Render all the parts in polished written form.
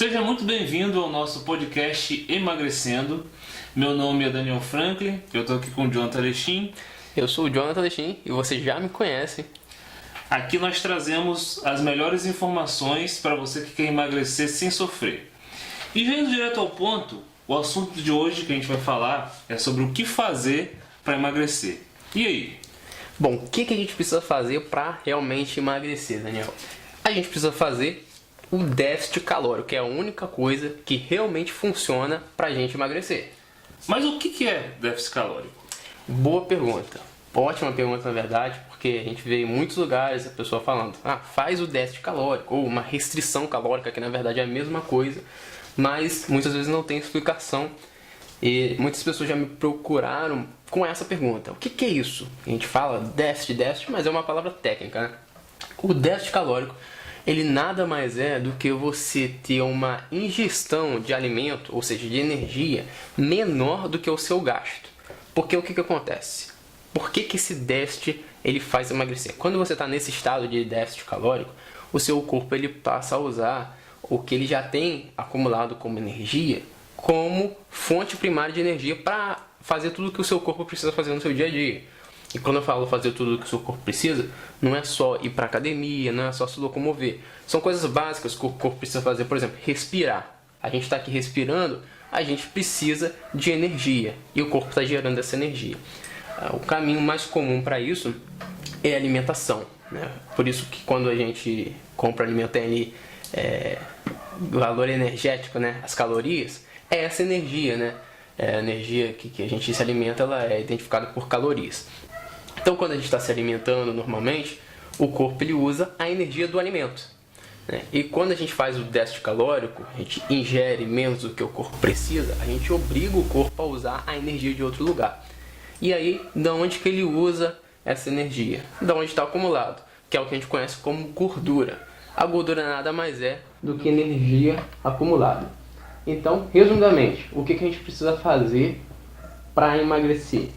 Seja muito bem-vindo ao nosso podcast Emagrecendo. Meu nome é Daniel Franklin, eu estou aqui com o Jonathan Alexim. Eu sou o Jonathan Alexim e você já me conhece. Aqui nós trazemos as melhores informações para você que quer emagrecer sem sofrer. E já indo direto ao ponto, o assunto de hoje que a gente vai falar é sobre o que fazer para emagrecer. E aí? Bom, o que a gente precisa fazer para realmente emagrecer, Daniel? A gente precisa fazer o déficit calórico, que é a única coisa que realmente funciona para a gente emagrecer. Mas o que é déficit calórico? Boa pergunta. Ótima pergunta, na verdade, porque a gente vê em muitos lugares a pessoa falando faz o déficit calórico, ou uma restrição calórica, que na verdade é a mesma coisa, mas muitas vezes não tem explicação. E muitas pessoas já me procuraram com essa pergunta. O que é isso? A gente fala déficit, mas é uma palavra técnica, né? O déficit calórico, ele nada mais é do que você ter uma ingestão de alimento, ou seja, de energia, menor do que o seu gasto. Porque o que acontece? Por que esse déficit ele faz emagrecer? Quando você está nesse estado de déficit calórico, o seu corpo ele passa a usar o que ele já tem acumulado como energia como fonte primária de energia para fazer tudo o que o seu corpo precisa fazer no seu dia a dia. E quando eu falo fazer tudo o que o seu corpo precisa, não é só ir para academia, não é só se locomover. São coisas básicas que o corpo precisa fazer, por exemplo, respirar. A gente está aqui respirando, a gente precisa de energia e o corpo está gerando essa energia. O caminho mais comum para isso é a alimentação, né? Por isso que quando a gente compra alimento tem ali valor energético, né? As calorias, é essa energia, né? A energia que a gente se alimenta, ela é identificada por calorias. Então, quando a gente está se alimentando normalmente, o corpo ele usa a energia do alimento, né? E quando a gente faz o déficit calórico, a gente ingere menos do que o corpo precisa, a gente obriga o corpo a usar a energia de outro lugar. E aí, da onde que ele usa essa energia? Da onde está acumulado, que é o que a gente conhece como gordura. A gordura nada mais é do que energia acumulada. Então, resumidamente, o que a gente precisa fazer para emagrecer?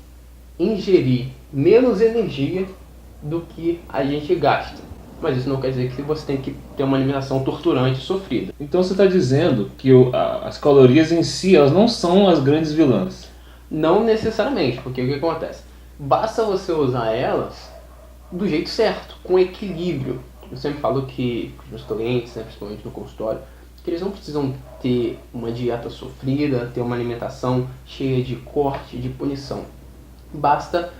Ingerir menos energia do que a gente gasta. Mas isso não quer dizer que você tem que ter uma alimentação torturante e sofrida. Então você está dizendo que as calorias em si, elas não são as grandes vilãs? Não necessariamente, porque o que acontece? Basta você usar elas do jeito certo, com equilíbrio. Eu sempre falo que os meus clientes, né, principalmente no consultório, que eles não precisam ter uma dieta sofrida, ter uma alimentação cheia de corte, de punição. Basta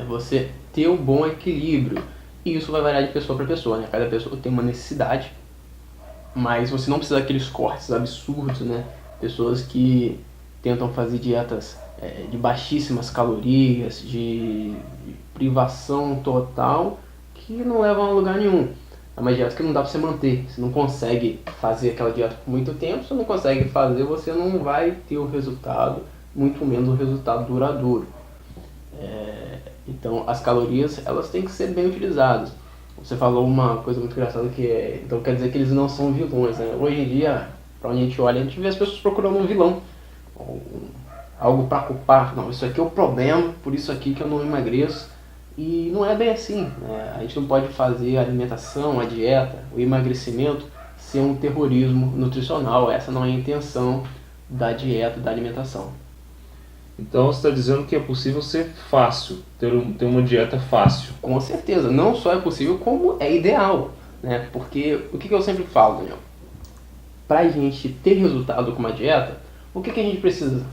você ter um bom equilíbrio. E isso vai variar de pessoa para pessoa, né? Cada pessoa tem uma necessidade, mas você não precisa daqueles cortes absurdos, né? Pessoas que tentam fazer dietas de baixíssimas calorias, de privação total, que não levam a lugar nenhum. É uma dieta que não dá para você manter. Você não consegue fazer aquela dieta por muito tempo, você não consegue fazer, você não vai ter o resultado, muito menos o resultado duradouro. Então, as calorias, elas têm que ser bem utilizadas. Você falou uma coisa muito engraçada que então quer dizer que eles não são vilões, né? Hoje em dia, para onde a gente olha, a gente vê as pessoas procurando um vilão. Algo para culpar. Não, isso aqui é o problema, por isso aqui que eu não emagreço. E não é bem assim, né? A gente não pode fazer a alimentação, a dieta, o emagrecimento ser um terrorismo nutricional. Essa não é a intenção da dieta, da alimentação. Então você está dizendo que é possível ser fácil, ter uma dieta fácil. Com certeza, não só é possível, como é ideal, né? Porque o que eu sempre falo, Daniel? Para a gente ter resultado com uma dieta, o que a gente precisa?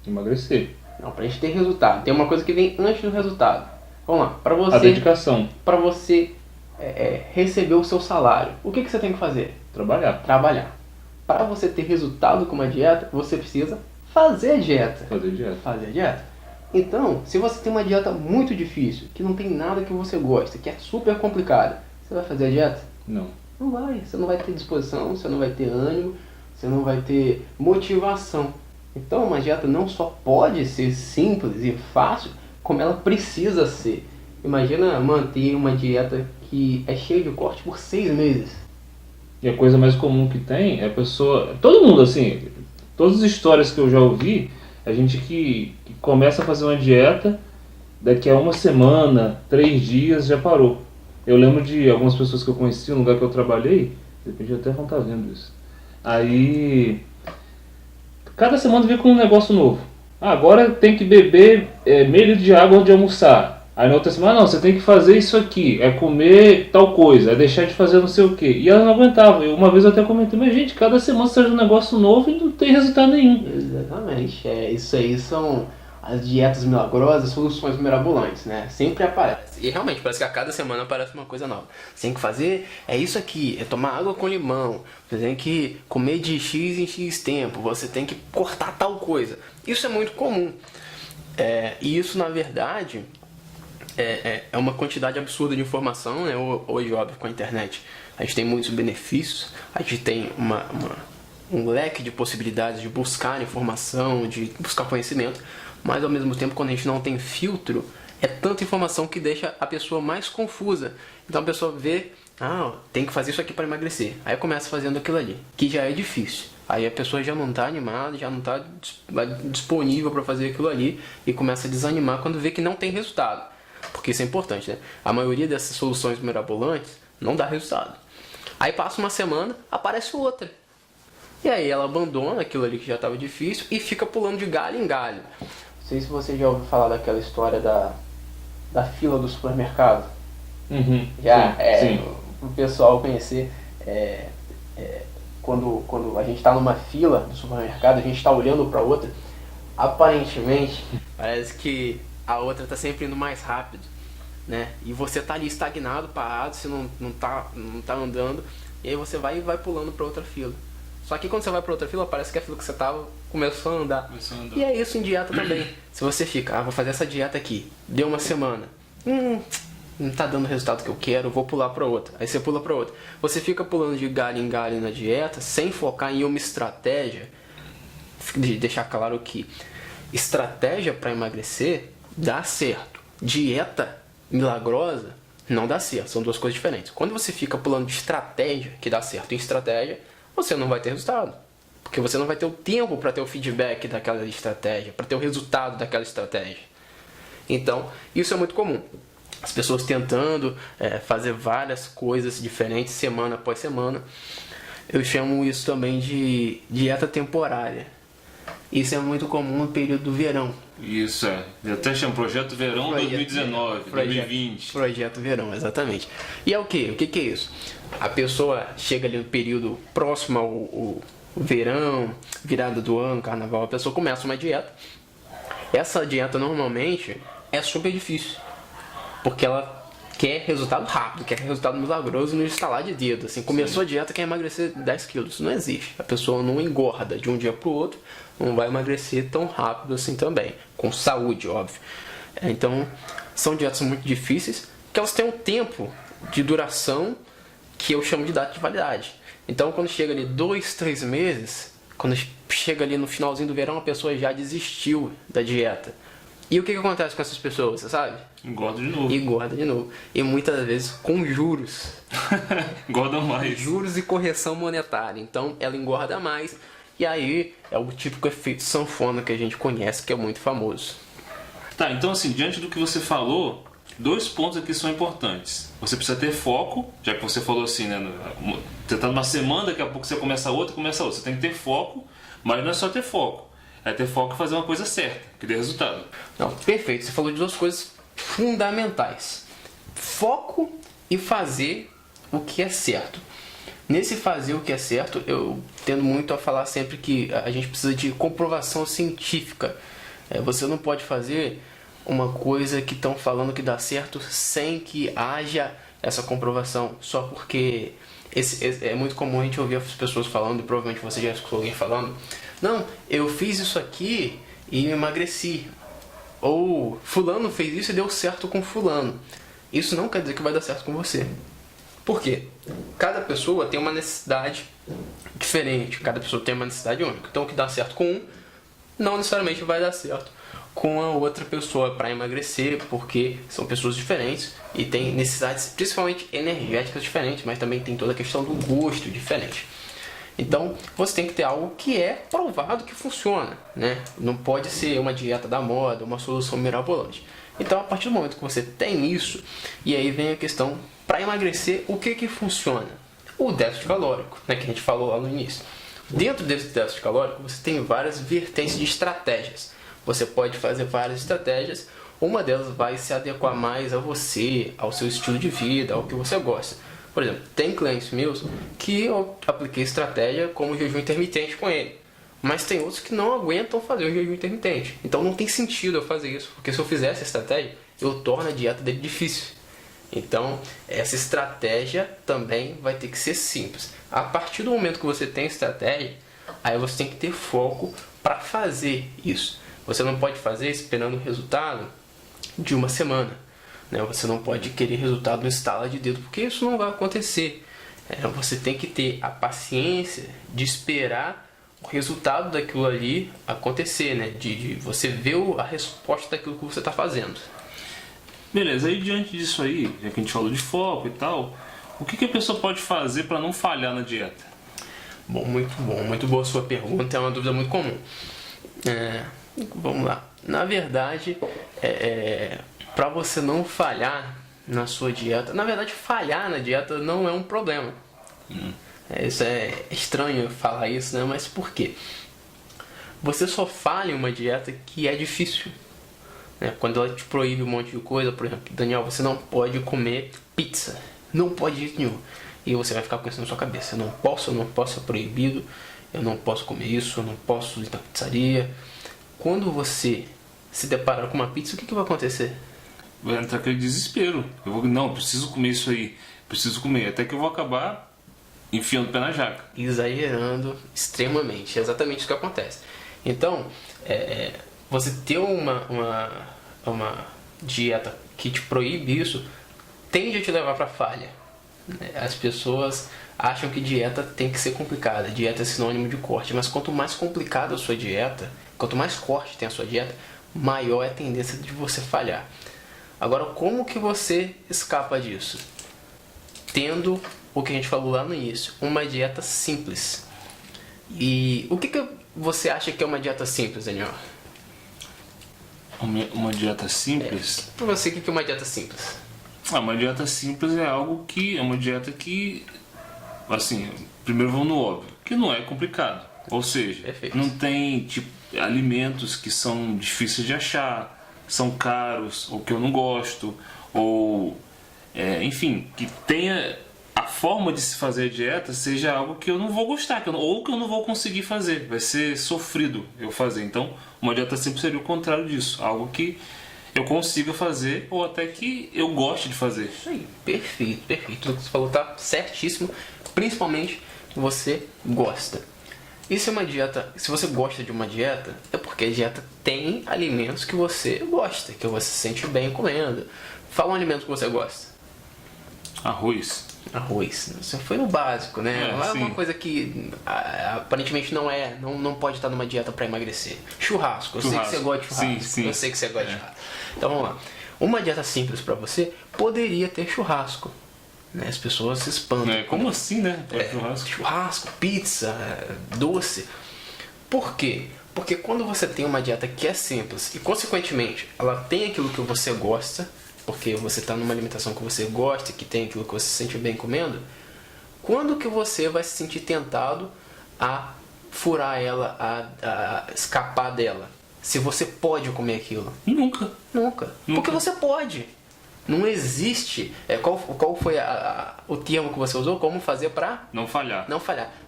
Emagrecer. Não, para a gente ter resultado, tem uma coisa que vem antes do resultado. Vamos lá, para você... A dedicação. Para você receber o seu salário, o que você tem que fazer? Trabalhar. Trabalhar. Para você ter resultado com uma dieta, você precisa fazer a dieta. Fazer a dieta. Então, se você tem uma dieta muito difícil, que não tem nada que você gosta, que é super complicada, você vai fazer a dieta? Não. Não vai. Você não vai ter disposição, você não vai ter ânimo, você não vai ter motivação. Então, uma dieta não só pode ser simples e fácil, como ela precisa ser. Imagina manter uma dieta que é cheia de corte por 6 meses. E a coisa mais comum que tem é a pessoa... Todo mundo, assim, todas as histórias que eu já ouvi, a gente que começa a fazer uma dieta, daqui a uma semana, 3 dias, já parou. Eu lembro de algumas pessoas que eu conheci no lugar que eu trabalhei, de repente até vão estar vendo isso. Aí cada semana vem com um negócio novo. Ah, agora tem que beber meio litro de água antes de almoçar. Aí na outra semana, não, você tem que fazer isso aqui, é comer tal coisa, é deixar de fazer não sei o que. E ela não aguentava. Uma vez eu até comentei, mas gente, cada semana você faz um negócio novo e não tem resultado nenhum. Exatamente. Isso aí são as dietas milagrosas, soluções mirabolantes, né? Sempre aparece. E realmente, parece que a cada semana aparece uma coisa nova. Você tem que fazer, é isso aqui, é tomar água com limão. Você tem que comer de X em X tempo. Você tem que cortar tal coisa. Isso é muito comum. E isso, na verdade, é uma quantidade absurda de informação, né? Hoje, óbvio, com a internet, a gente tem muitos benefícios. A gente tem um leque de possibilidades de buscar informação, de buscar conhecimento, mas ao mesmo tempo, quando a gente não tem filtro, é tanta informação que deixa a pessoa mais confusa. Então a pessoa vê, tem que fazer isso aqui para emagrecer. Aí começa fazendo aquilo ali, que já é difícil. Aí a pessoa já não está animada, já não está disponível para fazer aquilo ali e começa a desanimar quando vê que não tem resultado. Porque isso é importante, né? A maioria dessas soluções mirabolantes não dá resultado. Aí passa uma semana, aparece outra. E aí ela abandona aquilo ali que já estava difícil e fica pulando de galho em galho. Não sei se você já ouviu falar daquela história da fila do supermercado. Já, sim. o pessoal conhecer, quando a gente está numa fila do supermercado, a gente está olhando para outra, aparentemente parece que a outra está sempre indo mais rápido, né? E você está ali estagnado, parado, você não tá andando, e aí você vai pulando para outra fila. Só que quando você vai para outra fila, parece que a fila que você tava começou a andar. E é isso em dieta também. Se você fica, vou fazer essa dieta aqui, deu uma semana, não tá dando o resultado que eu quero, vou pular para outra. Aí você pula para outra. Você fica pulando de galho em galho na dieta, sem focar em uma estratégia. De deixar claro que estratégia para emagrecer dá certo. Dieta milagrosa não dá certo. São duas coisas diferentes. Quando você fica pulando de estratégia, que dá certo em estratégia, você não vai ter resultado. Porque você não vai ter o tempo para ter o feedback daquela estratégia, para ter o resultado daquela estratégia. Então, isso é muito comum. As pessoas tentando fazer várias coisas diferentes semana após semana. Eu chamo isso também de dieta temporária. Isso é muito comum no período do verão. Isso eu até chamo Projeto Verão 2019, 2020. Projeto Verão, exatamente. E é o quê? O que é isso? A pessoa chega ali no período próximo ao verão, virada do ano, carnaval, a pessoa começa uma dieta. Essa dieta normalmente é super difícil, porque ela quer resultado rápido, quer resultado milagroso no estalar de dedo. Assim, começou a dieta, quer emagrecer 10 quilos. Isso não existe. A pessoa não engorda de um dia para o outro, não vai emagrecer tão rápido assim também. Com saúde, óbvio. Então, são dietas muito difíceis, que elas têm um tempo de duração que eu chamo de data de validade. Então, quando chega ali 2, 3 meses, quando chega ali no finalzinho do verão, a pessoa já desistiu da dieta. E o que acontece com essas pessoas, você sabe? Engorda de novo. Engorda de novo. E muitas vezes com juros. Engorda mais. Juros e correção monetária. Então ela engorda mais. E aí é o típico efeito sanfona que a gente conhece, que é muito famoso. Tá, então assim, diante do que você falou, 2 pontos aqui são importantes. Você precisa ter foco, já que você falou assim, né? Você tá numa semana, daqui a pouco você começa outra. Você tem que ter foco, mas não é só ter foco. É ter foco e fazer uma coisa certa, que dê resultado. Não, perfeito. Você falou de 2 coisas fundamentais. Foco e fazer o que é certo. Nesse fazer o que é certo, eu tendo muito a falar sempre que a gente precisa de comprovação científica. Você não pode fazer uma coisa que estão falando que dá certo sem que haja essa comprovação, só porque é muito comum a gente ouvir as pessoas falando, e provavelmente você já escutou alguém falando, não, eu fiz isso aqui e emagreci. Ou fulano fez isso e deu certo com fulano. Isso não quer dizer que vai dar certo com você. Por quê? Cada pessoa tem uma necessidade diferente, cada pessoa tem uma necessidade única. Então o que dá certo com um, não necessariamente vai dar certo com a outra pessoa para emagrecer, porque são pessoas diferentes e têm necessidades principalmente energéticas diferentes, mas também tem toda a questão do gosto diferente. Então, você tem que ter algo que é provado que funciona, né? Não pode ser uma dieta da moda, uma solução mirabolante. Então, a partir do momento que você tem isso, e aí vem a questão, para emagrecer, o que funciona? O déficit calórico, né, que a gente falou lá no início. Dentro desse déficit calórico, você tem várias vertentes de estratégias. Você pode fazer várias estratégias, uma delas vai se adequar mais a você, ao seu estilo de vida, ao que você gosta. Por exemplo, tem clientes meus que eu apliquei estratégia como jejum intermitente com ele, mas tem outros que não aguentam fazer o jejum intermitente. Então não tem sentido eu fazer isso, porque se eu fizer essa estratégia, eu torno a dieta dele difícil. Então, essa estratégia também vai ter que ser simples. A partir do momento que você tem estratégia, aí você tem que ter foco para fazer isso. Você não pode fazer esperando o resultado de uma semana, né? Você não pode querer resultado no estalar de dedo, porque isso não vai acontecer. Você tem que ter a paciência de esperar o resultado daquilo ali acontecer, né? De você ver a resposta daquilo que você está fazendo. Beleza, aí diante disso aí, já que a gente falou de foco e tal, o que a pessoa pode fazer para não falhar na dieta? Bom, muito boa a sua pergunta, é uma dúvida muito comum. Vamos lá. Na verdade, para você não falhar na sua dieta, na verdade falhar na dieta não é um problema. Isso é estranho falar isso, né? Mas por quê? Você só falha em uma dieta que é difícil. Quando ela te proíbe um monte de coisa, por exemplo, Daniel, você não pode comer pizza, não pode de jeito nenhum. E você vai ficar com isso na sua cabeça: eu não posso, é proibido, eu não posso comer isso, eu não posso ir na pizzaria. Quando você se deparar com uma pizza, o que vai acontecer? Vai entrar aquele desespero. Não, preciso comer isso aí, preciso comer, até que eu vou acabar enfiando o pé na jaca. Exagerando extremamente, é exatamente isso que acontece. Então, você ter uma dieta que te proíbe isso tende a te levar para falha. As pessoas acham que dieta tem que ser complicada, dieta é sinônimo de corte, mas quanto mais complicada a sua dieta, quanto mais corte tem a sua dieta, maior é a tendência de você falhar. Agora, como que você escapa disso? Tendo o que a gente falou lá no início, uma dieta simples. E o que você acha que é uma dieta simples, Daniel? Uma dieta simples? Para você, o que é uma dieta simples? Uma dieta simples é algo que é uma dieta que, assim, primeiro vamos no óbvio, que não é complicado. Ou seja, Perfeito. Não tem alimentos que são difíceis de achar, são caros, ou que eu não gosto, ou enfim, que tenha a forma de se fazer a dieta seja algo que eu não vou gostar, ou que eu não vou conseguir fazer, vai ser sofrido eu fazer. Então, uma dieta simples seria o contrário disso, algo que eu consiga fazer ou até que eu goste de fazer. Isso aí, perfeito. Tudo que você falou tá certíssimo, principalmente você gosta. E se você gosta de uma dieta, é porque a dieta tem alimentos que você gosta, que você se sente bem comendo. Fala um alimento que você gosta. Arroz. Você foi no básico, né? Não é sim. uma coisa que aparentemente não pode estar numa dieta para emagrecer. Churrasco, eu sei que você gosta de churrasco. Sim. Eu sei que você gosta de churrasco. Então vamos lá. Uma dieta simples para você poderia ter churrasco. As pessoas se espantam. Como assim, né? Churrasco, pizza, doce. Por quê? Porque quando você tem uma dieta que é simples e, consequentemente, ela tem aquilo que você gosta, porque você está numa alimentação que você gosta, que tem aquilo que você se sente bem comendo, quando que você vai se sentir tentado a furar ela, a escapar dela? Se você pode comer aquilo? Nunca. Porque você pode. Não existe. Qual foi o termo que você usou? Como fazer para não falhar.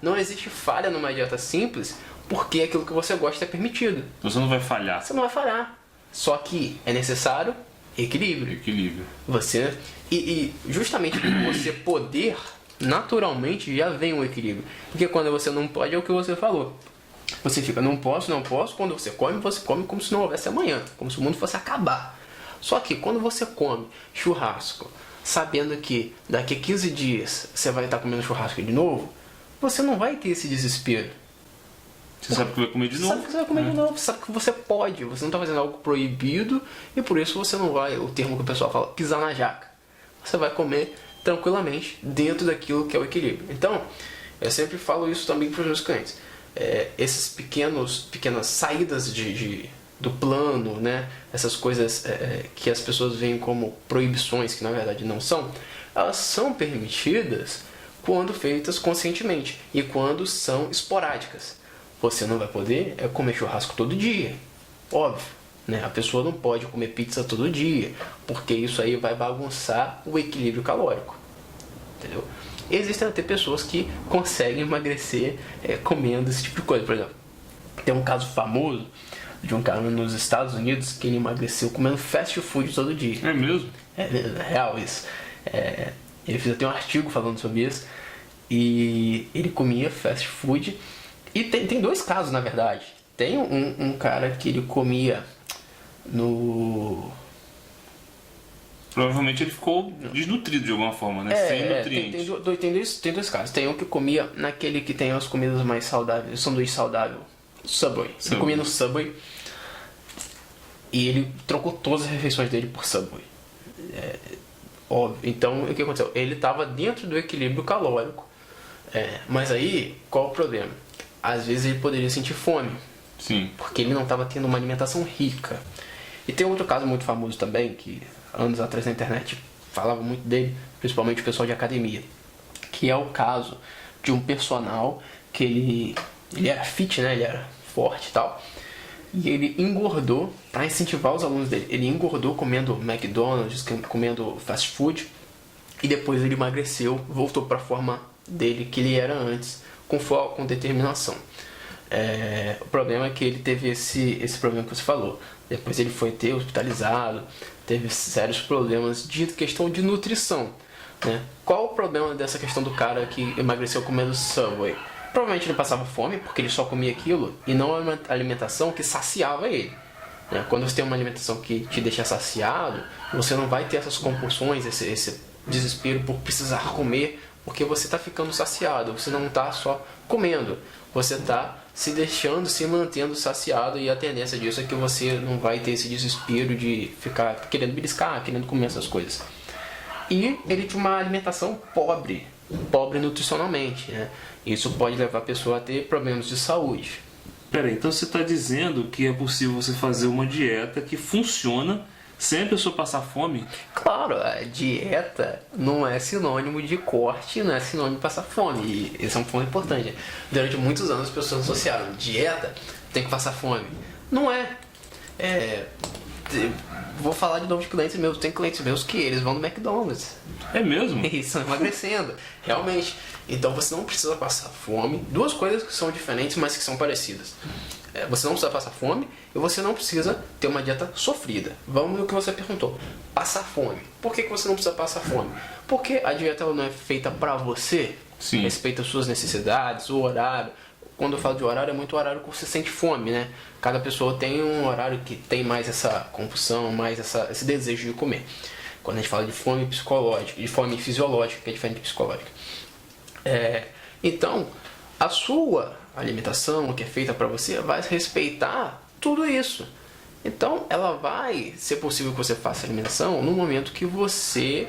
Não existe falha numa dieta simples, porque aquilo que você gosta é permitido. Você não vai falhar. Você não vai falhar. Só que é necessário equilíbrio. E justamente por você poder, naturalmente já vem um equilíbrio. Porque quando você não pode, é o que você falou. Você fica, não posso. Quando você come como se não houvesse amanhã. Como se o mundo fosse acabar. Só que quando você come churrasco, sabendo que daqui a 15 dias você vai estar comendo churrasco de novo, você não vai ter esse desespero. Você sabe que vai comer de novo. Você sabe que você vai comer de novo, você sabe que você pode, você não está fazendo algo proibido e por isso você não vai, o termo que o pessoal fala, pisar na jaca. Você vai comer tranquilamente dentro daquilo que é o equilíbrio. Então, eu sempre falo isso também para os meus clientes. Essas pequenas saídas do plano, né? Essas coisas que as pessoas veem como proibições, que na verdade não são, elas são permitidas quando feitas conscientemente e quando são esporádicas. Você não vai poder comer churrasco todo dia, óbvio, né? A pessoa não pode comer pizza todo dia, porque isso aí vai bagunçar o equilíbrio calórico, entendeu? Existem até pessoas que conseguem emagrecer comendo esse tipo de coisa. Por exemplo, tem um caso famoso de um cara nos Estados Unidos que ele emagreceu comendo fast food todo dia. É mesmo? É real isso. Ele fez até um artigo falando sobre isso. E ele comia fast food. E tem dois casos, na verdade. Tem um cara que ele comia no... Provavelmente ele ficou desnutrido de alguma forma, né? Sem nutrientes. Tem dois casos. Tem um que comia naquele que tem as comidas mais saudáveis, sanduíche saudável, Subway. Ele comia no Subway e ele trocou todas as refeições dele por Subway. Óbvio. Então, o que aconteceu? Ele estava dentro do equilíbrio calórico. Mas aí, qual o problema? Às vezes ele poderia sentir fome. Sim. Porque ele não estava tendo uma alimentação rica. E tem outro caso muito famoso também, que anos atrás na internet falava muito dele, principalmente o pessoal de academia, que é o caso de um personal que ele era fit, né? Ele era forte e tal. E ele engordou para incentivar os alunos dele. Ele engordou comendo McDonald's, comendo fast food. E depois ele emagreceu, voltou para a forma dele que ele era antes, com foco, com determinação. O problema é que ele teve esse problema que você falou. Depois ele foi hospitalizado, teve sérios problemas de questão de nutrição, né? Qual o problema dessa questão do cara que emagreceu comendo Subway? Provavelmente ele passava fome, porque ele só comia aquilo, e não uma alimentação que saciava ele, né? Quando você tem uma alimentação que te deixa saciado, você não vai ter essas compulsões, esse desespero por precisar comer, porque você está ficando saciado, você não está só comendo, você está se deixando, se mantendo saciado, e a tendência disso é que você não vai ter esse desespero de ficar querendo beliscar, querendo comer essas coisas. E ele tinha uma alimentação pobre nutricionalmente, né? Isso pode levar a pessoa a ter problemas de saúde. Peraí, então você está dizendo que é possível você fazer uma dieta que funciona sem a pessoa passar fome? Claro, a dieta não é sinônimo de corte, não é sinônimo de passar fome. E esse é um ponto importante. Durante muitos anos as pessoas associaram dieta, tem que passar fome. Não é. Vou falar de novo de clientes meus. Tem clientes meus que eles vão no McDonald's. É mesmo? E estão emagrecendo, realmente. Então você não precisa passar fome. Duas coisas que são diferentes, mas que são parecidas. Você não precisa passar fome e você não precisa ter uma dieta sofrida. Vamos no que você perguntou. Passar fome. Por que você não precisa passar fome? Porque a dieta ela não é feita pra você. Sim. Respeita as suas necessidades, o horário. Quando eu falo de horário, é muito horário que você sente fome, né? Cada pessoa tem um horário que tem mais essa compulsão, mais esse desejo de comer. Quando a gente fala de fome psicológica, de fome fisiológica, que é diferente de psicológica. Então, a sua alimentação, que é feita para você, vai respeitar tudo isso. Então, ela vai ser possível que você faça a alimentação no momento que você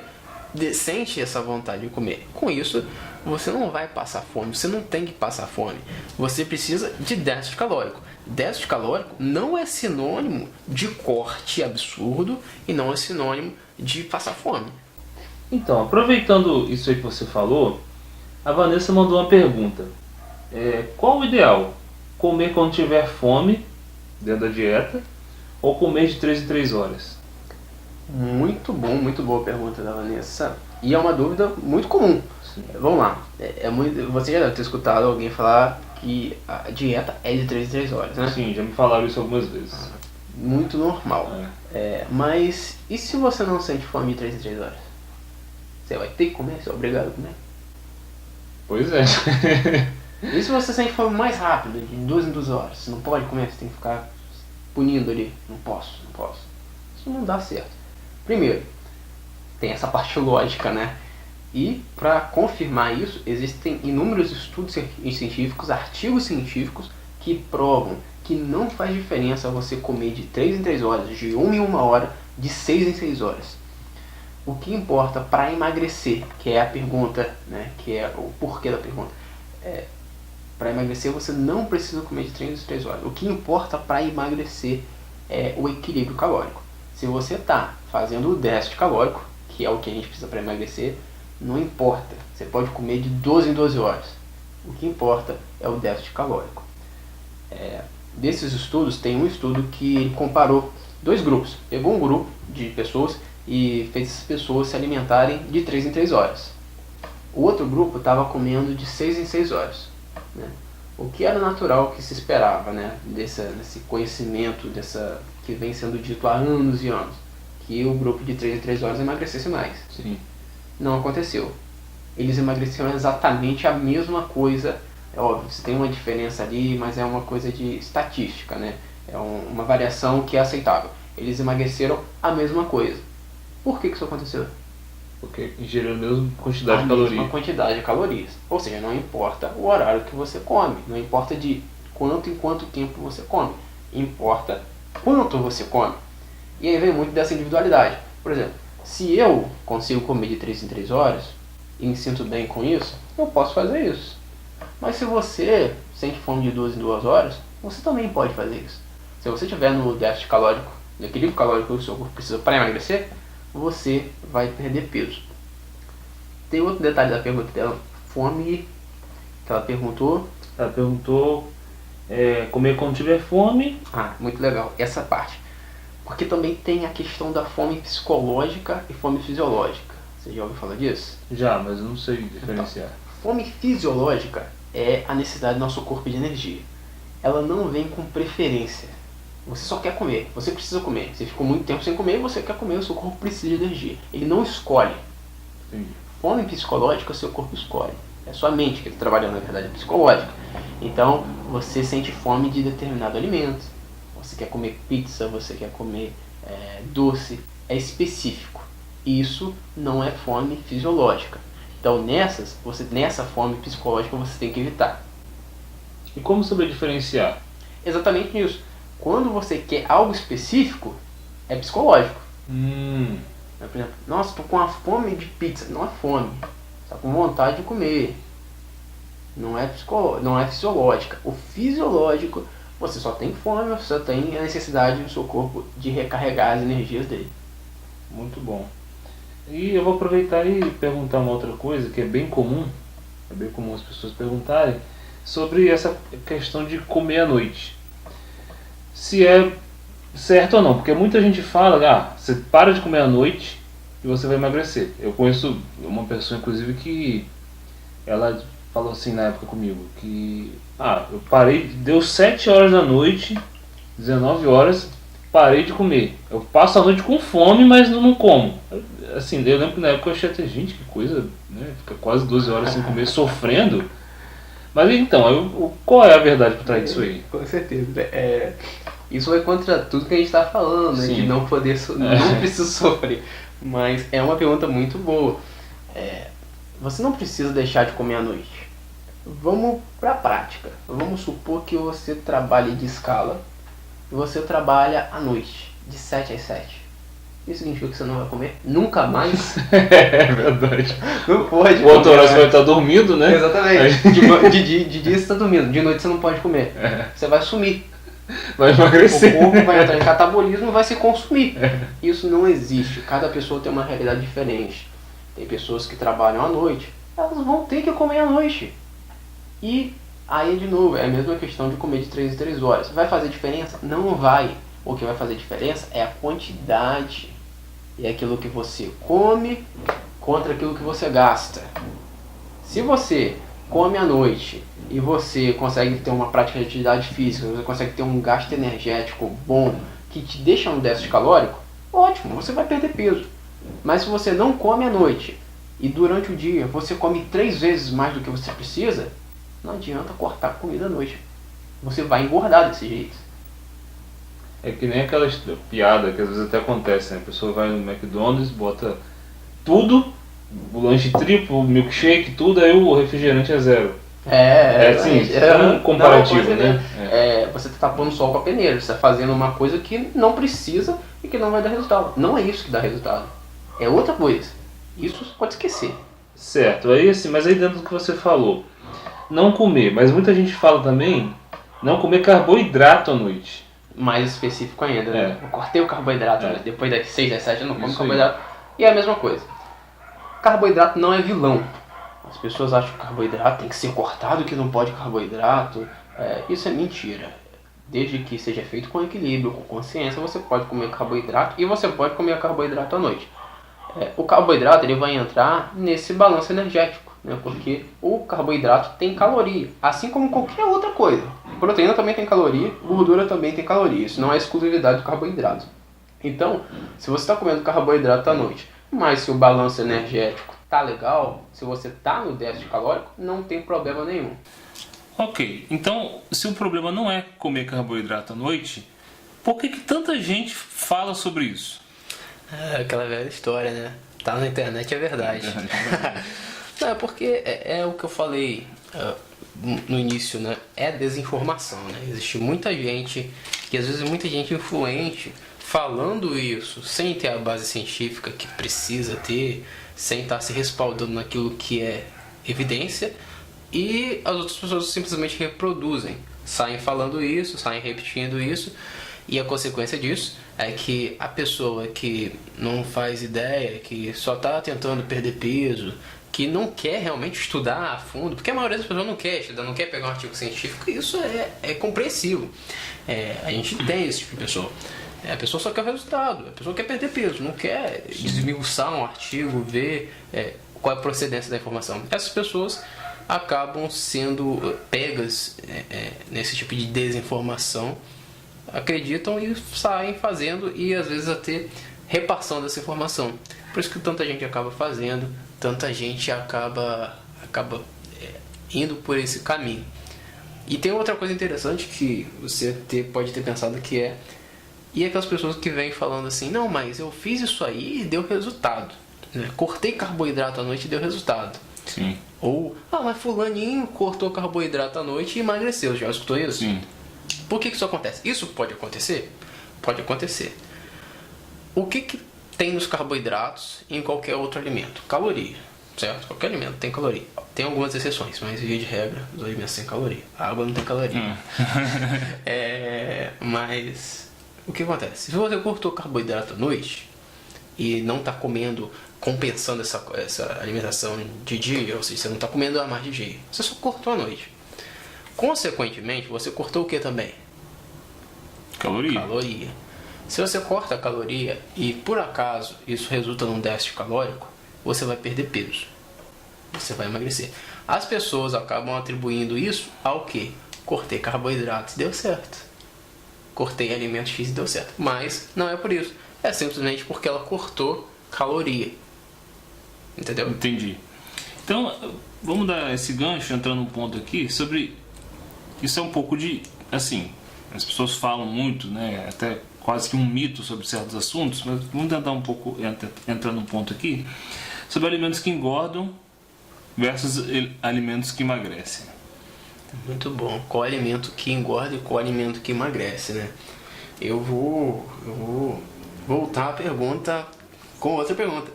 sente essa vontade de comer. Com isso, você não vai passar fome, você não tem que passar fome. Você precisa de déficit calórico. Déficit calórico não é sinônimo de corte absurdo e não é sinônimo de passar fome. Então, aproveitando isso aí que você falou, a Vanessa mandou uma pergunta. Qual o ideal? Comer quando tiver fome, dentro da dieta, ou comer de 3 em 3 horas? Muito bom, muito boa a pergunta da Vanessa. E é uma dúvida muito comum. Sim. Vamos lá. Você já deve ter escutado alguém falar que a dieta é de 3 em 3 horas, né? Sim, já me falaram isso algumas vezes. Muito normal. Mas e se você não sente fome de 3 em 3 horas? Você vai ter que comer? Você é obrigado a comer? Pois é. E se você sente fome mais rápido, de 2 em 2 horas? Você não pode comer, você tem que ficar punindo ali. Não posso. Isso não dá certo. Primeiro, tem essa parte lógica, né? E para confirmar isso, existem inúmeros estudos científicos, artigos científicos que provam que não faz diferença você comer de 3 em 3 horas, de 1 em 1 hora, de 6 em 6 horas. O que importa para emagrecer, que é a pergunta, né? Que é o porquê da pergunta. Para emagrecer você não precisa comer de 3 em 3 horas. O que importa para emagrecer é o equilíbrio calórico. Se você está fazendo o déficit calórico, que é o que a gente precisa para emagrecer, Não importa, você pode comer de 12 em 12 horas. O que importa é o déficit calórico. Desses estudos, tem um estudo que ele comparou dois grupos. Pegou um grupo de pessoas e fez essas pessoas se alimentarem de 3 em 3 horas. O outro grupo estava comendo de 6 em 6 horas. Né? O que era natural, que se esperava, né? Desse conhecimento que vem sendo dito há anos e anos, que o grupo de 3 em 3 horas emagrecesse mais. Sim. Não aconteceu. Eles emagreceram exatamente a mesma coisa. É óbvio, você tem uma diferença ali, mas é uma coisa de estatística, né? É uma variação que é aceitável. Eles emagreceram a mesma coisa. Por que isso aconteceu? Porque ingeriram a mesma quantidade de A calorias. mesma quantidade de calorias. Ou seja, não importa o horário que você come, não importa de quanto em quanto tempo você come, importa quanto você come. E aí vem muito dessa individualidade. Por exemplo, se eu consigo comer de 3 em 3 horas e me sinto bem com isso, eu posso fazer isso. Mas se você sente fome de 2 em 2 horas, você também pode fazer isso. Se você estiver no déficit calórico, no equilíbrio calórico que o seu corpo precisa para emagrecer, você vai perder peso. Tem outro detalhe da pergunta dela, fome, que ela perguntou. Ela perguntou comer quando tiver fome. Ah, muito legal, essa parte. Porque também tem a questão da fome psicológica e fome fisiológica. Você já ouviu falar disso? Já, mas eu não sei diferenciar. Fome fisiológica é a necessidade do nosso corpo de energia. Ela não vem com preferência. Você só quer comer, você precisa comer. Você ficou muito tempo sem comer, você quer comer, o seu corpo precisa de energia. Ele não escolhe. Entendi. Fome psicológica, o seu corpo escolhe. É sua mente que está trabalhando, na verdade, é psicológica. Então, você sente fome de determinado alimento. Você quer comer pizza, você quer comer doce. É específico. Isso não é fome fisiológica. Então, nessa fome psicológica, você tem que evitar. E como saber diferenciar? Exatamente nisso. Quando você quer algo específico, é psicológico. Por exemplo, nossa, estou com uma fome de pizza. Não é fome. Está com vontade de comer. Não é fisiológica. O fisiológico, você só tem fome, você só tem a necessidade do seu corpo de recarregar as energias dele. Muito bom. E eu vou aproveitar e perguntar uma outra coisa que é bem comum as pessoas perguntarem, sobre essa questão de comer à noite. Se é certo ou não, porque muita gente fala, você para de comer à noite e você vai emagrecer. Eu conheço uma pessoa, inclusive, que ela falou assim na época comigo, que eu parei, deu 7 horas da noite, 19 horas, parei de comer. Eu passo a noite com fome, mas não como. Assim, eu lembro que na época eu achei até, gente, que coisa, né? Fica quase 12 horas sem comer, sofrendo. Mas então, qual é a verdade por trás disso aí? Com certeza. Isso vai contra tudo que a gente está falando, né? De não poder, não precisa sofrer. Mas é uma pergunta muito boa. Você não precisa deixar de comer à noite. Vamos para a prática. Vamos supor que você trabalhe de escala e você trabalha à noite, de 7 às 7. Isso significa que você não vai comer nunca mais? É verdade. Não pode. O outro horário você vai estar dormindo, né? Exatamente. De dia você está dormindo, de noite você não pode comer. Você vai sumir. Vai emagrecer. O corpo vai entrar em catabolismo e vai se consumir. Isso não existe. Cada pessoa tem uma realidade diferente. Tem pessoas que trabalham à noite, elas vão ter que comer à noite. E aí, de novo, é a mesma questão de comer de 3 em 3 horas. Vai fazer diferença? Não vai. O que vai fazer diferença é a quantidade. É aquilo que você come contra aquilo que você gasta. Se você come à noite e você consegue ter uma prática de atividade física, você consegue ter um gasto energético bom que te deixa no déficit calórico, ótimo, você vai perder peso. Mas se você não come à noite e durante o dia você come 3 vezes mais do que você precisa, não adianta cortar a comida à noite. Você vai engordar desse jeito. É que nem aquela piada que às vezes até acontece, né? A pessoa vai no McDonald's, bota tudo, o lanche triplo, o milkshake, tudo, aí o refrigerante é 0. É um comparativo, né? Você está tapando sol com a peneira, você está fazendo uma coisa que não precisa e que não vai dar resultado. Não é isso que dá resultado. É outra coisa. Isso você pode esquecer. Certo, aí assim, mas aí dentro do que você falou, não comer, mas muita gente fala também, não comer carboidrato à noite. Mais específico ainda, né? Eu cortei o carboidrato, né? Depois das 6, das 7 eu não como Isso carboidrato. E é a mesma coisa. Carboidrato não é vilão. As pessoas acham que carboidrato tem que ser cortado, que não pode carboidrato. Isso é mentira. Desde que seja feito com equilíbrio, com consciência, você pode comer carboidrato e você pode comer carboidrato à noite. O carboidrato ele vai entrar nesse balanço energético, né? Porque o carboidrato tem caloria, assim como qualquer outra coisa. Proteína também tem caloria, gordura também tem caloria. Isso não é exclusividade do carboidrato. Então, se você está comendo carboidrato à noite, mas se o balanço energético tá legal, se você tá no déficit calórico, não tem problema nenhum. Ok, então se o problema não é comer carboidrato à noite, por que tanta gente fala sobre isso? Aquela velha história, né? Tá na internet, é verdade. Não, é porque é o que eu falei no início, né? É desinformação, né? Existe muita gente, e às vezes muita gente influente, falando isso sem ter a base científica que precisa ter, sem estar se respaldando naquilo que é evidência, e as outras pessoas simplesmente reproduzem, saem falando isso, saem repetindo isso, e a consequência disso é que a pessoa que não faz ideia, que só está tentando perder peso, que não quer realmente estudar a fundo, porque a maioria das pessoas não quer estudar, não quer pegar um artigo científico, e isso é compreensível. A gente tem esse tipo de pessoa. A pessoa só quer o resultado, a pessoa quer perder peso, não quer desmiuçar um artigo, ver qual é a procedência da informação. Essas pessoas acabam sendo pegas nesse tipo de desinformação, acreditam e saem fazendo e às vezes até repassando essa informação. Por isso que tanta gente acaba fazendo, tanta gente acaba indo por esse caminho. E tem outra coisa interessante que você pode ter pensado que e aquelas pessoas que vêm falando assim, não, mas eu fiz isso aí e deu resultado, né? Cortei carboidrato à noite e deu resultado. Sim. Ou, mas fulaninho cortou carboidrato à noite e emagreceu. Já escutou isso? Sim. Por que isso acontece? Isso pode acontecer? Pode acontecer. O que tem nos carboidratos e em qualquer outro alimento? Caloria, certo? Qualquer alimento tem caloria. Tem algumas exceções, mas via de regra, os alimentos têm caloria. A água não tem caloria. Mas o que acontece? Se você cortou carboidrato à noite e não está comendo, compensando essa alimentação de dia, ou seja, você não está comendo a mais de dia, você só cortou à noite. Consequentemente, você cortou o que também? Caloria. Se você corta a caloria e por acaso isso resulta num déficit calórico, você vai perder peso. Você vai emagrecer. As pessoas acabam atribuindo isso ao que? Cortei carboidratos, deu certo. Cortei alimentos X e deu certo. Mas não é por isso. É simplesmente porque ela cortou caloria. Entendeu? Entendi. Então, vamos dar esse gancho, entrando num ponto aqui, sobre... Isso é um pouco de... Assim, as pessoas falam muito, né? Até quase que um mito sobre certos assuntos, mas vamos tentar um pouco entrar num ponto aqui sobre alimentos que engordam versus alimentos que emagrecem. Muito bom. Qual alimento que engorda e qual alimento que emagrece, né? Eu vou voltar à pergunta com outra pergunta.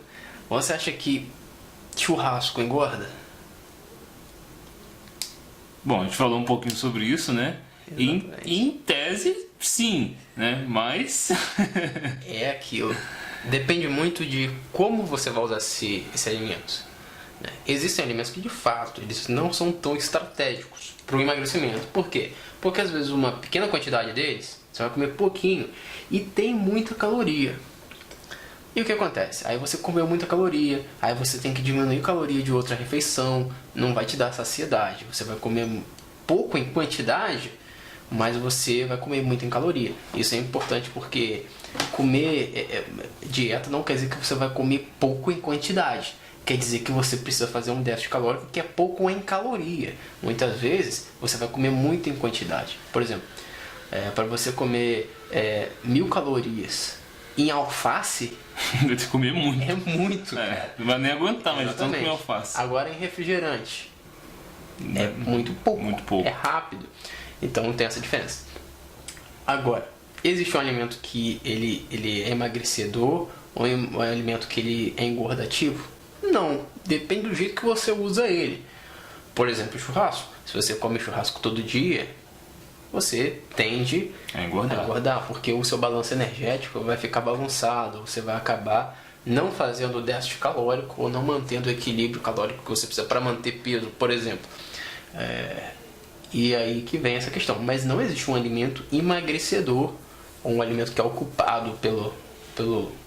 Você acha que churrasco engorda? Bom, a gente falou um pouquinho sobre isso, né? Em tese, sim, né? Mas... É aquilo. Depende muito de como você vai usar esse alimento. Existem alimentos que, de fato, eles não são tão estratégicos para o emagrecimento. Por quê? Porque, às vezes, uma pequena quantidade deles, você vai comer pouquinho e tem muita caloria. E o que acontece? Aí você comeu muita caloria, aí você tem que diminuir a caloria de outra refeição, não vai te dar saciedade. Você vai comer pouco em quantidade, mas você vai comer muito em caloria. Isso é importante porque comer dieta não quer dizer que você vai comer pouco em quantidade. Quer dizer que você precisa fazer um déficit calórico que é pouco em caloria. Muitas vezes você vai comer muito em quantidade. Por exemplo, para você comer 1000 calorias em alface, deve ter que comer muito. É muito. Não vai nem aguentar, mas tanto comer Exatamente. alface. Agora em refrigerante, é muito pouco. Muito pouco. É rápido. Então tem essa diferença. Agora, existe um alimento que ele é emagrecedor ou um alimento que ele é engordativo? Não. Depende do jeito que você usa ele. Por exemplo, churrasco. Se você come churrasco todo dia, você tende a engordar, porque o seu balanço energético vai ficar bagunçado, você vai acabar não fazendo o déficit calórico ou não mantendo o equilíbrio calórico que você precisa para manter peso, por exemplo. E aí que vem essa questão. Mas não existe um alimento emagrecedor ou um alimento que é ocupado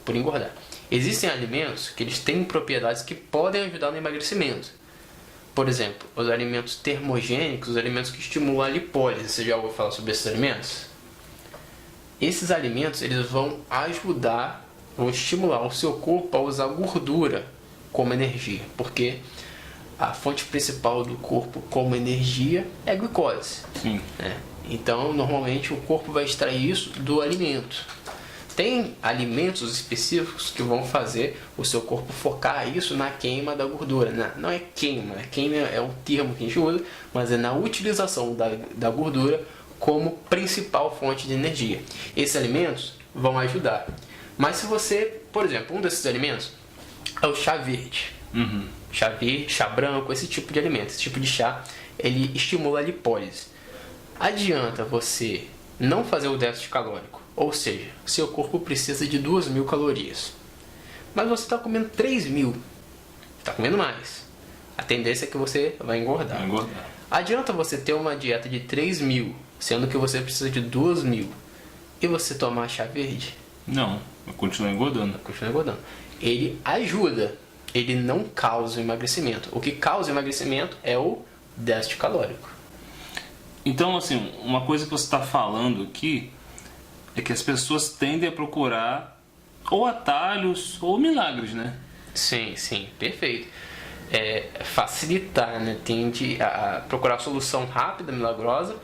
por engordar. Existem alimentos que eles têm propriedades que podem ajudar no emagrecimento. Por exemplo, os alimentos termogênicos, os alimentos que estimulam a lipólise. Você já ouviu falar sobre esses alimentos? Esses alimentos eles vão ajudar, vão estimular o seu corpo a usar gordura como energia. Porque a fonte principal do corpo como energia é a glicose. Sim. Então, normalmente, o corpo vai extrair isso do alimento. Tem alimentos específicos que vão fazer o seu corpo focar isso na queima da gordura. Não é queima, queima é um termo que a gente usa, mas é na utilização da gordura como principal fonte de energia. Esses alimentos vão ajudar. Mas se você, por exemplo, um desses alimentos é o chá verde. Chá verde, chá branco, esse tipo de alimento, esse tipo de chá, ele estimula a lipólise. Adianta você não fazer o déficit calórico, ou seja, seu corpo precisa de 2.000 calorias, mas você está comendo 3.000, está comendo mais. A tendência é que você vai engordar. Adianta você ter uma dieta de 3.000, sendo que você precisa de 2.000, e você tomar chá verde? Não, eu continuo engordando. Ele ajuda, ele não causa o emagrecimento. O que causa o emagrecimento é o déficit calórico. Então, assim, uma coisa que você está falando aqui é que as pessoas tendem a procurar ou atalhos ou milagres, né? Sim, perfeito. Facilitar, né? Tende a procurar a solução rápida, milagrosa,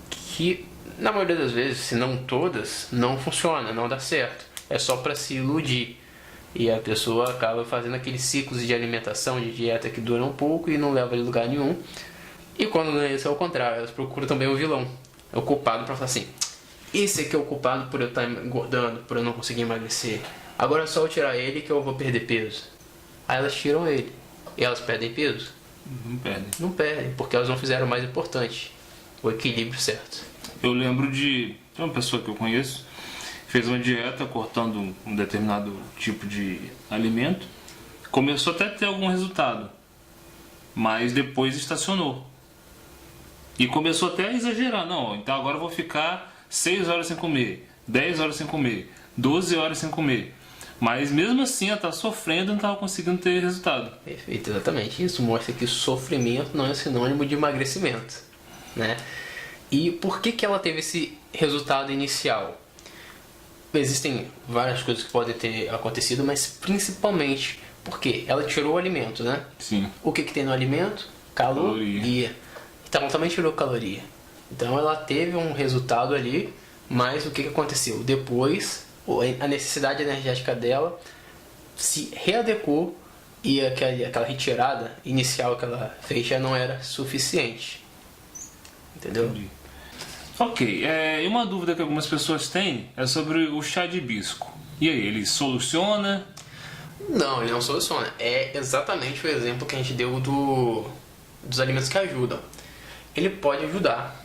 que na maioria das vezes, se não todas, não funciona, não dá certo. É só para se iludir. E a pessoa acaba fazendo aqueles ciclos de alimentação, de dieta que duram um pouco e não leva a lugar nenhum. E quando não é isso, é o contrário. Elas procuram também o vilão, é o culpado, para falar assim: esse aqui é o culpado por eu estar engordando, por eu não conseguir emagrecer. Agora é só eu tirar ele que eu vou perder peso. Aí elas tiram ele. E elas perdem peso? Não perdem, porque elas não fizeram o mais importante, o equilíbrio certo. Eu lembro de uma pessoa que eu conheço, fez uma dieta cortando um determinado tipo de alimento, começou até a ter algum resultado, mas depois estacionou. E começou até a exagerar. Não, então agora eu vou ficar 6 horas sem comer, 10 horas sem comer, 12 horas sem comer. Mas mesmo assim ela estava sofrendo e não estava conseguindo ter resultado. Perfeito, exatamente. Isso mostra que sofrimento não é sinônimo de emagrecimento, né? E por que ela teve esse resultado inicial? Existem várias coisas que podem ter acontecido, mas principalmente porque ela tirou o alimento, né? Sim. O que tem no alimento? Caloria. Então ela também tirou caloria. Então ela teve um resultado ali, mas o que aconteceu? Depois, a necessidade energética dela se readequou e aquela retirada inicial que ela fez já não era suficiente. Entendeu? Entendi. Ok, e uma dúvida que algumas pessoas têm é sobre o chá de hibisco. E aí, ele soluciona? Não, ele não soluciona. É exatamente o exemplo que a gente deu dos alimentos que ajudam. Ele pode ajudar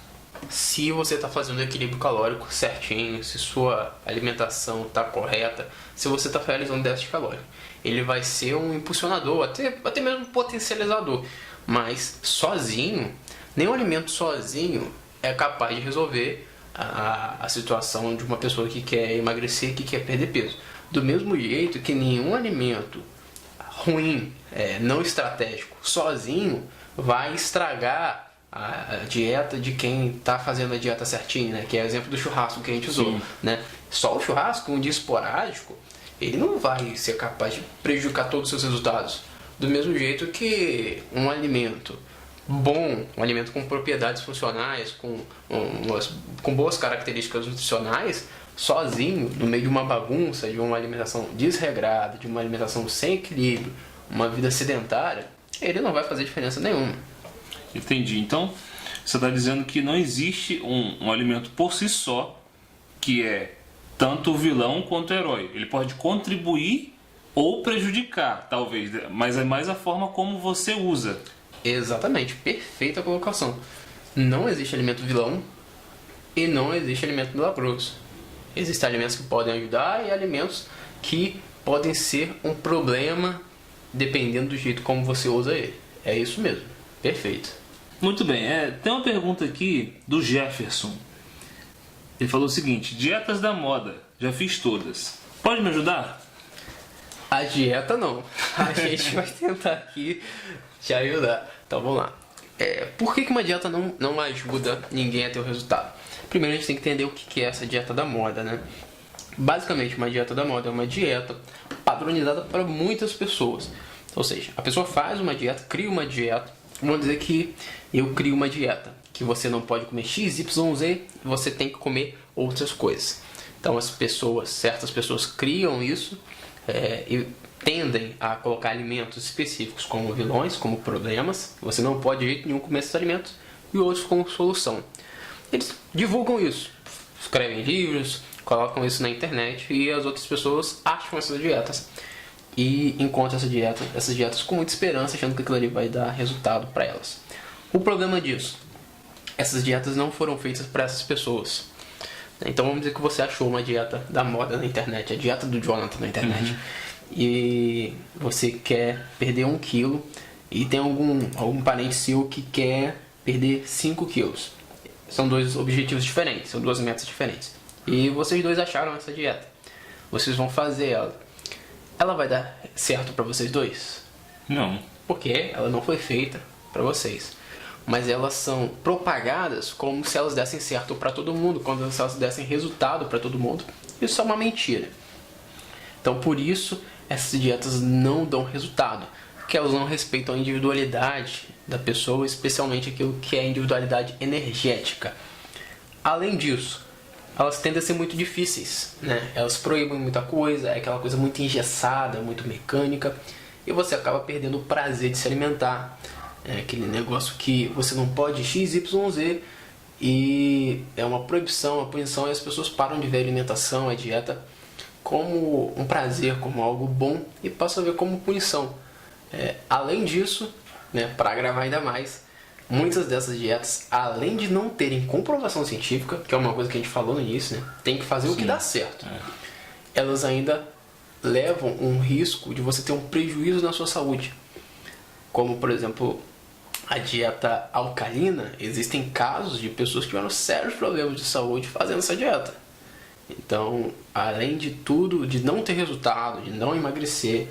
se você está fazendo o equilíbrio calórico certinho, se sua alimentação está correta, se você está realizando déficit calórico. Ele vai ser um impulsionador, até mesmo um potencializador. Mas sozinho, nenhum alimento sozinho é capaz de resolver a situação de uma pessoa que quer emagrecer, que quer perder peso. Do mesmo jeito que nenhum alimento ruim, não estratégico, sozinho, vai estragar a dieta de quem está fazendo a dieta certinha, né? Que é o exemplo do churrasco que a gente usou, né? Só o churrasco, um dia esporádico, ele não vai ser capaz de prejudicar todos os seus resultados. Do mesmo jeito que um alimento bom, um alimento com propriedades funcionais, com boas características nutricionais, sozinho, no meio de uma bagunça, de uma alimentação desregrada, de uma alimentação sem equilíbrio, uma vida sedentária, ele não vai fazer diferença nenhuma. Entendi. Então, você está dizendo que não existe um alimento por si só que é tanto o vilão quanto o herói. Ele pode contribuir ou prejudicar, talvez, mas é mais a forma como você usa. Exatamente, perfeita colocação. Não existe alimento vilão e não existe alimento milagroso. Existem alimentos que podem ajudar e alimentos que podem ser um problema dependendo do jeito como você usa ele. É isso mesmo. Perfeito. Muito bem, tem uma pergunta aqui do Jefferson. Ele falou o seguinte: dietas da moda, já fiz todas. Pode me ajudar? A dieta não. A gente vai tentar aqui te ajudar. Então vamos lá. Por que uma dieta não ajuda ninguém a ter o resultado? Primeiro a gente tem que entender o que é essa dieta da moda, né? Basicamente, uma dieta da moda é uma dieta padronizada para muitas pessoas. Ou seja, a pessoa faz uma dieta, cria uma dieta. Vamos dizer que eu crio uma dieta, que você não pode comer X, Y, Z, você tem que comer outras coisas. Então certas pessoas criam isso e tendem a colocar alimentos específicos como vilões, como problemas. Você não pode de jeito nenhum comer esses alimentos, e outros como solução. Eles divulgam isso, escrevem livros, colocam isso na internet, e as outras pessoas acham essas dietas e encontram essas dietas com muita esperança, achando que aquilo ali vai dar resultado para elas. O problema disso: essas dietas não foram feitas para essas pessoas. Então vamos dizer que você achou uma dieta da moda na internet, a dieta do Jonathan na internet, e você quer perder 1 quilo e tem algum parente seu que quer perder 5 quilos. São 2 objetivos diferentes, são 2 metas diferentes. E vocês 2 acharam essa dieta. Vocês vão fazer ela. Ela vai dar certo para vocês 2? Não. Porque ela não foi feita para vocês. Mas elas são propagadas como se elas dessem certo para todo mundo, como se elas dessem resultado para todo mundo. Isso é uma mentira. Então por isso essas dietas não dão resultado, porque elas não respeitam a individualidade da pessoa, especialmente aquilo que é a individualidade energética. Além disso, elas tendem a ser muito difíceis, né? Elas proíbem muita coisa, é aquela coisa muito engessada, muito mecânica, e você acaba perdendo o prazer de se alimentar. É aquele negócio que você não pode X, Y, Z, e é uma proibição, uma punição, e as pessoas param de ver a alimentação, a dieta, como um prazer, como algo bom, e passam a ver como punição. Além disso, né, para agravar ainda mais, muitas dessas dietas, além de não terem comprovação científica, que é uma coisa que a gente falou no início, né, tem que fazer o que dá certo, elas ainda levam um risco de você ter um prejuízo na sua saúde. Como, por exemplo, a dieta alcalina. Existem casos de pessoas que tiveram sérios problemas de saúde fazendo essa dieta. Então, além de tudo, de não ter resultado, de não emagrecer,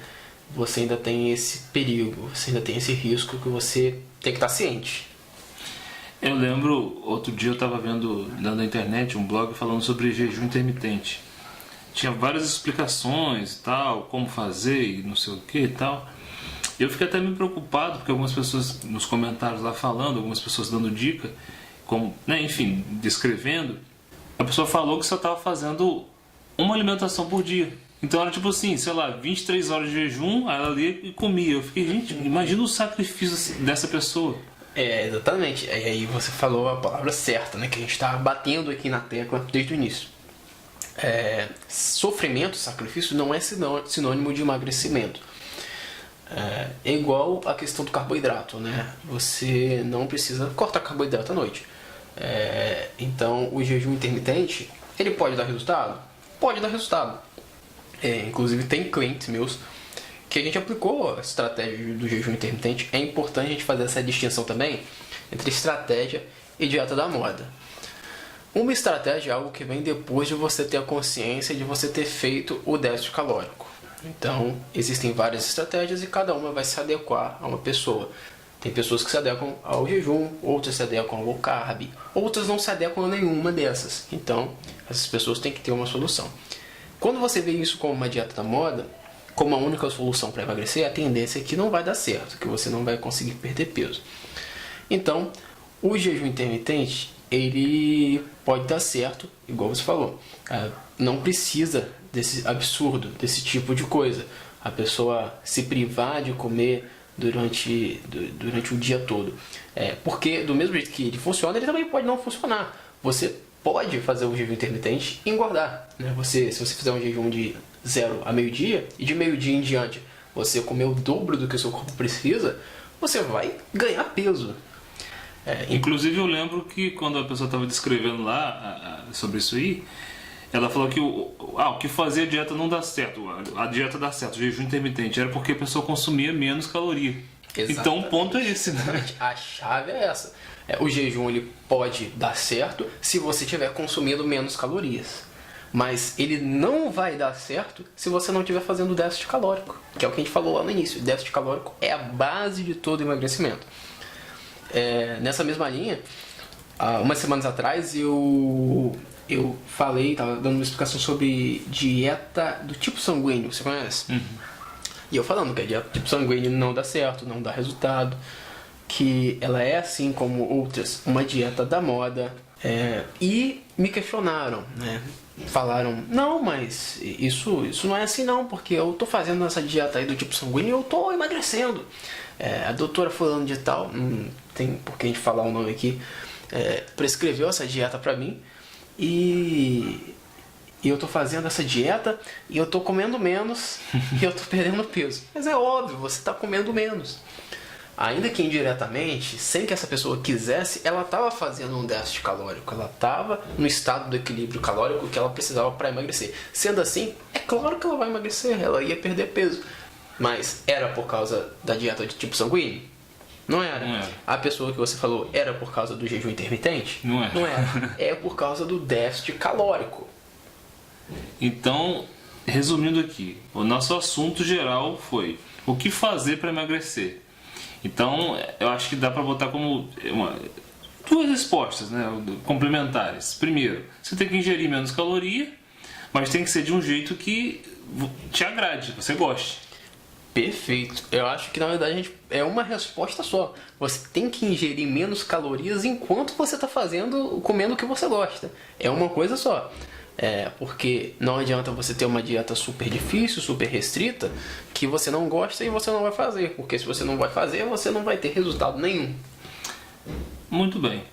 você ainda tem esse perigo, você ainda tem esse risco que você tem que estar ciente. Eu lembro, outro dia eu estava vendo na internet um blog falando sobre jejum intermitente. Tinha várias explicações e tal, como fazer e não sei o que e tal. Eu fiquei até meio preocupado, porque algumas pessoas nos comentários lá falando, algumas pessoas dando dica, como, né, enfim, descrevendo, a pessoa falou que só estava fazendo uma alimentação por dia. Então era tipo assim, sei lá, 23 horas de jejum, aí ela lia e comia. Eu fiquei, gente, imagina o sacrifício dessa pessoa. Exatamente. E aí você falou a palavra certa, né, que a gente está batendo aqui na tecla desde o início. Sofrimento, sacrifício não é sinônimo de emagrecimento. É igual a questão do carboidrato, né? Você não precisa cortar carboidrato à noite. Então o jejum intermitente, ele pode dar resultado? Pode dar resultado. Inclusive tem clientes meus que a gente aplicou a estratégia do jejum intermitente. É importante a gente fazer essa distinção também entre estratégia e dieta da moda. Uma estratégia é algo que vem depois de você ter a consciência de você ter feito o déficit calórico. Então, existem várias estratégias e cada uma vai se adequar a uma pessoa. Tem pessoas que se adequam ao jejum, outras se adequam ao low carb, outras não se adequam a nenhuma dessas. Então, essas pessoas têm que ter uma solução. Quando você vê isso como uma dieta da moda, como a única solução para emagrecer, a tendência é que não vai dar certo, que você não vai conseguir perder peso. Então, o jejum intermitente, ele pode dar certo, igual você falou. Não precisa desse absurdo, desse tipo de coisa. A pessoa se privar de comer durante o dia todo. Porque do mesmo jeito que ele funciona, ele também pode não funcionar. Você pode fazer um jejum intermitente e engordar, né? Se você fizer um jejum de 0 a meio-dia, e de meio-dia em diante você comer o dobro do que o seu corpo precisa, você vai ganhar peso. Inclusive eu lembro que quando a pessoa estava descrevendo lá sobre isso aí, Ela falou que o que fazer a dieta não dá certo, a dieta dá certo, o jejum intermitente, era porque a pessoa consumia menos caloria. Exatamente. Então o ponto é esse, né? Exatamente. A chave é essa. O jejum ele pode dar certo se você estiver consumindo menos calorias. Mas ele não vai dar certo se você não estiver fazendo déficit calórico. Que é o que a gente falou lá no início. O déficit calórico é a base de todo emagrecimento. Nessa mesma linha, umas semanas atrás eu falei, estava dando uma explicação sobre dieta do tipo sanguíneo. Você conhece? Uhum. E eu falando que a dieta do tipo sanguíneo não dá certo, não dá resultado. Que ela é, assim como outras, uma dieta da moda. E me questionaram, né? Falaram, não, mas isso não é assim não, porque eu tô fazendo essa dieta aí do tipo sanguíneo e eu tô emagrecendo. A doutora fulano de tal, não tem por que a gente falar o nome aqui, prescreveu essa dieta pra mim e eu tô fazendo essa dieta e eu tô comendo menos e eu tô perdendo peso. Mas é óbvio, você tá comendo menos. Ainda que indiretamente, sem que essa pessoa quisesse, ela estava fazendo um déficit calórico. Ela estava no estado do equilíbrio calórico que ela precisava para emagrecer. Sendo assim, é claro que ela vai emagrecer, ela ia perder peso. Mas era por causa da dieta de tipo sanguíneo? Não era. Não era. A pessoa que você falou era por causa do jejum intermitente? Não era. Não era. É por causa do déficit calórico. Então, resumindo aqui, o nosso assunto geral foi o que fazer para emagrecer. Então, eu acho que dá para botar como duas respostas, né, complementares. Primeiro, você tem que ingerir menos caloria, mas tem que ser de um jeito que te agrade, você goste. Perfeito. Eu acho que na verdade é uma resposta só. Você tem que ingerir menos calorias enquanto você está comendo o que você gosta. É uma coisa só. Porque não adianta você ter uma dieta super difícil, super restrita, que você não gosta e você não vai fazer. Porque se você não vai fazer, você não vai ter resultado nenhum. Muito bem.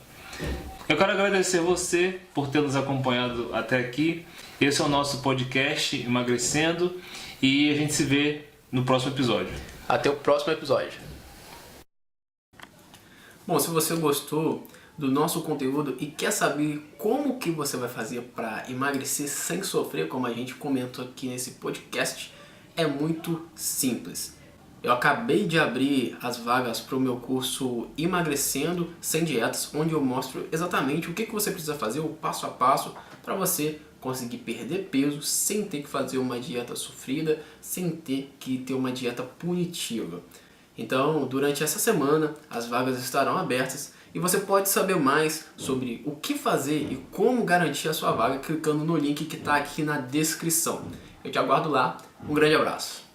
Eu quero agradecer você por ter nos acompanhado até aqui. Esse é o nosso podcast Emagrecendo e a gente se vê no próximo episódio. Até o próximo episódio. Bom, se você gostou do nosso conteúdo e quer saber como que você vai fazer para emagrecer sem sofrer, como a gente comentou aqui nesse podcast, é muito simples. Eu acabei de abrir as vagas para o meu curso Emagrecendo Sem Dietas, onde eu mostro exatamente o que você precisa fazer, o passo a passo, para você conseguir perder peso sem ter que fazer uma dieta sofrida, sem ter que ter uma dieta punitiva. Então, durante essa semana, as vagas estarão abertas e você pode saber mais sobre o que fazer e como garantir a sua vaga clicando no link que está aqui na descrição. Eu te aguardo lá. Um grande abraço.